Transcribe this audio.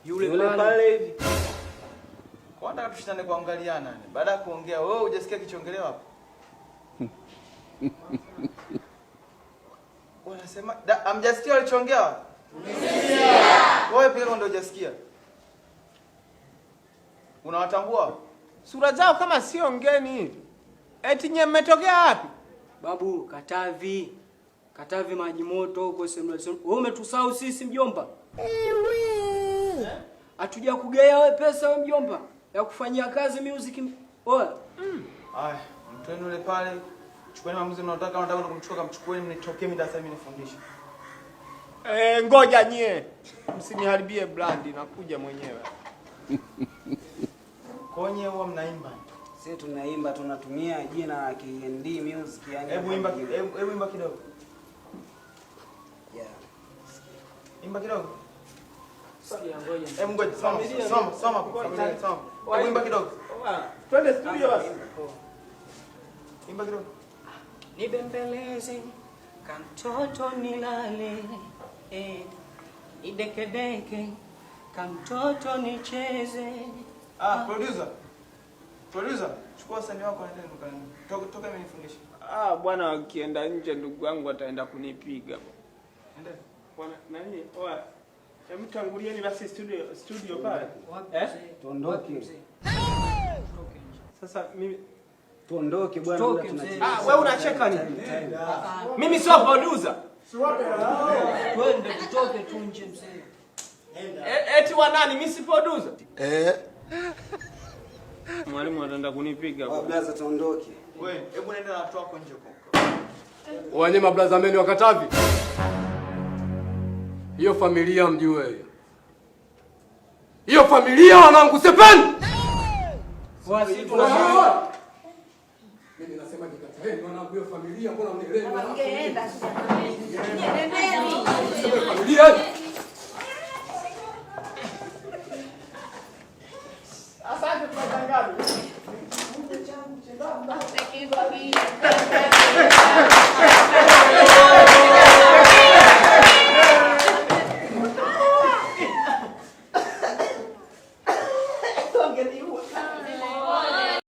Yule pale hivi. Kwa nataka tushindane kuangaliana. Baada ya kuongea wewe hujasikia kichongelewa hapo? Unasema hamjasikia walichoongea? Umesikia. Wewe pia ndio hujasikia. Unawatambua? Sura zao kama sio ngeni. Eti nye mmetokea wapi? Babu, Katavi. Katavi maji moto huko sema. Wewe umetusahau sisi mjomba. Hatuja kugea wewe pesa wewe mjomba ya kufanyia kazi music. Oya. Haya, mtu yule pale chukueni maamuzi mnaotaka kumchukua kamchukueni mnitokee mimi darasa mimi nifundishe. Ngoja nyie. Msiniharibie brand nakuja mwenyewe. Konye huwa mnaimba. Sisi tunaimba tunatumia jina la KND Music yani. Hebu imba kidogo. Yeah. Imba kidogo. Sikia ngoja. Hebu ngoja soma. Hebu imba kidogo. Twende studio basi. Imba kidogo. Nibembeleze kamtoto nilale idekedeke kamtoto nicheze. Producer, chukua sani wako nenda dukani. Toka mimi nifundishe. Bwana akienda nje ndugu yangu ataenda kunipiga. Nenda. Bwana nani? Mtangulieni basi studio pale. Tuondoke. Sasa mimi tuondoke bwana muda tunacheza. Wewe unacheka nini? Mimi sio producer. Twende tutoke tu nje mzee. Eti wa nani? Mimi si producer. Mwalimu anaenda kunipiga. Blaza tuondoke. Wewe, hebu nenda na watu wako nje huko. Wanyema blaza meni wa Katavi. Hiyo familia mjue. Hiyo familia wanangu sepeni. Mimi nasema nikataheni wanangu hiyo familia mbona mnielewi wanangu. Ngeenda sasa. Nendeni. Familia. Asante kwa tangazo.